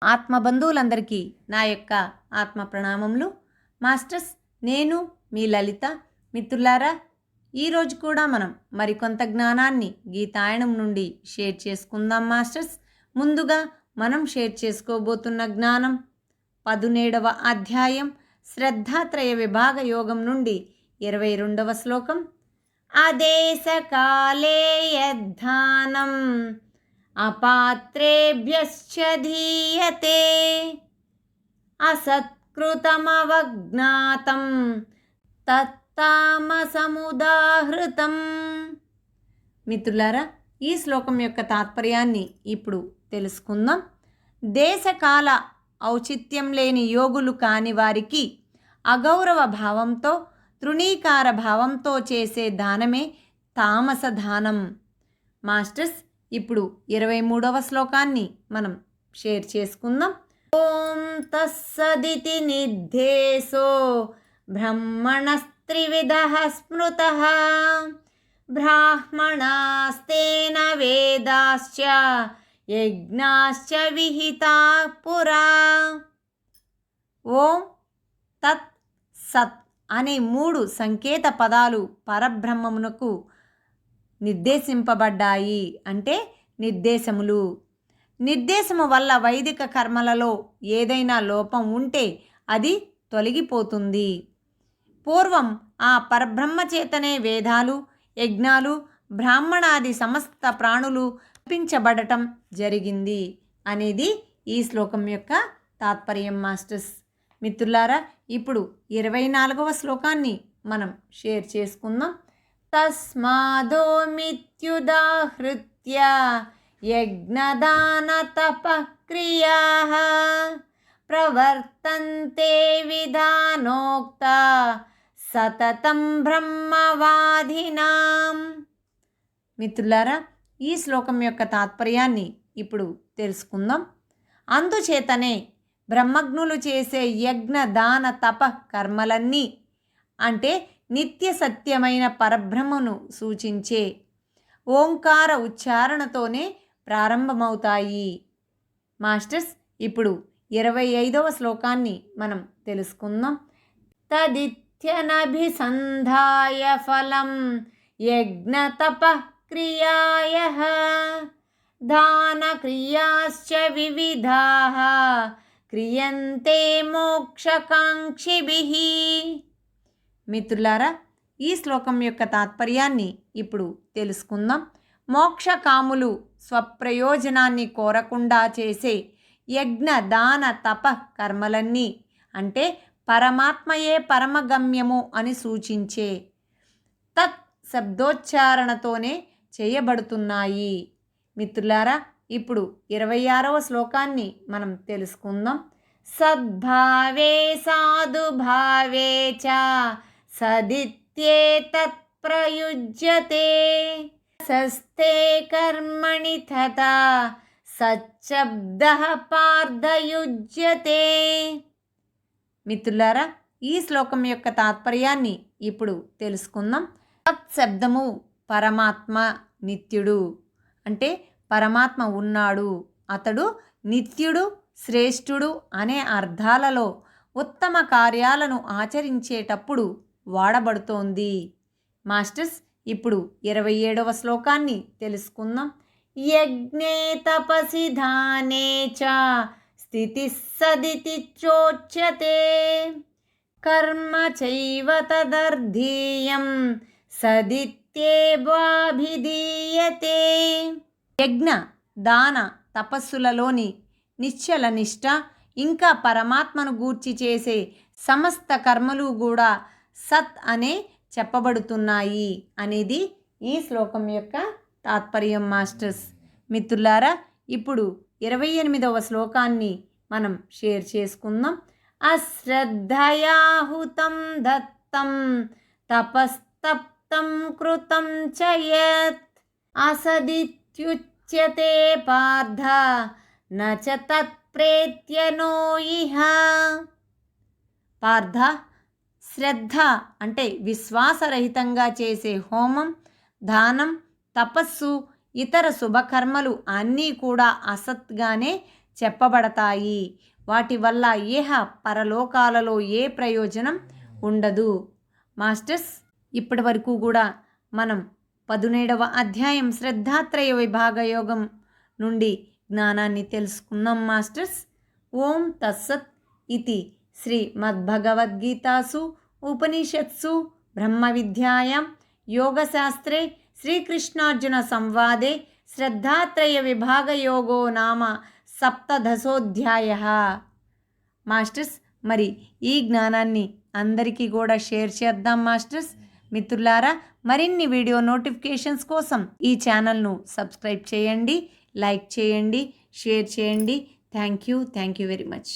ఆత్మబంధువులందరికీ నా యొక్క ఆత్మ ప్రణామములు. మాస్టర్స్, నేను మీ లలిత. మిత్రులారా, ఈరోజు కూడా మనం మరికొంత జ్ఞానాన్ని గీతాయనం నుండి షేర్ చేసుకుందాం. మాస్టర్స్, ముందుగా మనం షేర్ చేసుకోబోతున్న జ్ఞానం 17వ అధ్యాయం శ్రద్ధాత్రయ విభాగ యోగం నుండి 22వ శ్లోకం. అదేశకాలే యద్ధానం అపాత్రేభ్యశ్చ దీయతే అసత్కృతమవజ్ఞాతం తత్తామసముదాహృతం. మిత్రులారా, ఈ శ్లోకం యొక్క తాత్పర్యాన్ని ఇప్పుడు తెలుసుకుందాం. దేశకాల ఔచిత్యం లేని యోగులు కాని వారికి అగౌరవ భావంతో, తృణీకార భావంతో చేసే దానమే తామస దానం. మాస్టర్స్, ఇప్పుడు 23వ శ్లోకాన్ని మనం షేర్ చేసుకుందాం. ఓం తస్సదితి నిర్దేశో బ్రహ్మణస్త్రివిధః స్మృతః బ్రాహ్మణాస్తేన వేదాశ్చ యజ్ఞాశ్చ విహితాః పురా. ఓం తత్ సత్ అనే 3 సంకేత పదాలు పరబ్రహ్మమునకు నిర్దేశింపబడ్డాయి. అంటే నిర్దేశములు. నిర్దేశము వల్ల వైదిక కర్మలలో ఏదైనా లోపం ఉంటే అది తొలగిపోతుంది. పూర్వం ఆ పరబ్రహ్మ చేతనే వేదాలు, యజ్ఞాలు, బ్రాహ్మణాది సమస్త ప్రాణులు కల్పించబడటం జరిగింది అనేది ఈ శ్లోకం యొక్క తాత్పర్యం. మాస్టర్స్, మిత్రులారా, ఇప్పుడు 24వ శ్లోకాన్ని మనం షేర్ చేసుకుందాం. తస్మాదోమిత్యుదాహృత్య యజ్ఞదానతపఃక్రియాః ప్రవర్తంతే విధానోక్త సతతం బ్రహ్మవాదినాం. మిత్రులారా, ఈ శ్లోకం యొక్క తాత్పర్యాన్ని ఇప్పుడు తెలుసుకుందాం. అందుచేతనే బ్రహ్మజ్ఞులు చేసే యజ్ఞ దాన తప కర్మలన్నీ అంటే నిత్య సత్యమైన పరబ్రహ్మను సూచించే ఓంకార ఉచ్చారణతోనే ప్రారంభమవుతాయి. మాస్టర్స్, ఇప్పుడు 25వ శ్లోకాన్ని మనం తెలుసుకుందాం. తదిత్యనభిసంధాయ ఫలం యజ్ఞతపః క్రియాయః దాన క్రియాశ్చ వివిధాః క్రియంతే మోక్షకాంక్షిభిః. మిత్రులారా, ఈ శ్లోకం యొక్క తాత్పర్యాన్ని ఇప్పుడు తెలుసుకుందాం. మోక్షకాములు స్వప్రయోజనాన్ని కోరకుండా చేసే యజ్ఞ దాన తప కర్మలన్నీ అంటే పరమాత్మయే పరమగమ్యము అని సూచించే తత్ శబ్దోచ్చారణతోనే చేయబడుతున్నాయి. మిత్రులారా, ఇప్పుడు 26వ శ్లోకాన్ని మనం తెలుసుకుందాం. సద్భావే సాధుభావే చ సదిత్యేతత్ ప్రయుజ్యతే సస్తే కర్మణి తథా సచ్చబ్దః పార్థయుజ్యతే. మిత్రులారా, ఈ శ్లోకం యొక్క తాత్పర్యాన్ని ఇప్పుడు తెలుసుకుందాం. సత్ శబ్దము పరమాత్మ, నిత్యుడు అంటే పరమాత్మ ఉన్నాడు, అతడు నిత్యుడు, శ్రేష్ఠుడు అనే అర్థాలలో ఉత్తమ కార్యాలను ఆచరించేటప్పుడు వాడబడుతోంది. మాస్టర్స్, ఇప్పుడు 27వ శ్లోకాన్ని తెలుసుకుందాం. యజ్ఞే తపసి దానే చ స్థితిః సదితి చోచ్యతే కర్మ చైవ తదర్థీయం సదిత్యేవాభిధీయతే. యజ్ఞ దాన తపస్సులలోని నిశ్చల నిష్ఠ ఇంకా పరమాత్మను గూర్చి చేసే సమస్త కర్మలు కూడా సత్ అనే చెప్పబడుతున్నాయి అనేది ఈ శ్లోకం యొక్క తాత్పర్యం. మాస్టర్స్, మిత్రులారా, ఇప్పుడు 28వ శ్లోకాన్ని మనం షేర్ చేసుకుందాం. అశ్రద్ధయాహుతం దత్తం తపస్తప్తం కృతం చ యత్ అసదిత్యుచ్యతే పార్థ న చ తత్ప్రేత్యనో ఇహ. పార్థ, శ్రద్ధ అంటే విశ్వాసరహితంగా చేసే హోమం, దానం, తపస్సు, ఇతర శుభకర్మలు అన్నీ కూడా అసత్గానే చెప్పబడతాయి. వాటి వల్ల ఏహ పరలోకాలలో ఏ ప్రయోజనం ఉండదు. మాస్టర్స్, ఇప్పటి వరకు కూడా మనం 17వ అధ్యాయం శ్రద్ధాత్రయ విభాగ యోగం నుండి జ్ఞానాన్ని తెలుసుకున్నాం మాస్టర్స్. ఓం తత్సత్ ఇతి శ్రీమద్భగవద్గీతాసు ఉపనిషత్సు బ్రహ్మ విద్యాయాం యోగశాస్త్రే శ్రీకృష్ణార్జున సంవాదే శ్రద్ధాత్రయ విభాగ యోగో నామ సప్తదశోధ్యాయః. మాస్టర్స్, మరి ఈ జ్ఞానాన్ని అందరికీ కూడా షేర్ చేద్దాం మాస్టర్స్. మిత్రులారా, మరిన్ని వీడియో నోటిఫికేషన్స్ కోసం ఈ ఛానల్ను సబ్స్క్రైబ్ చేయండి, లైక్ చేయండి, షేర్ చేయండి. Thank you very much.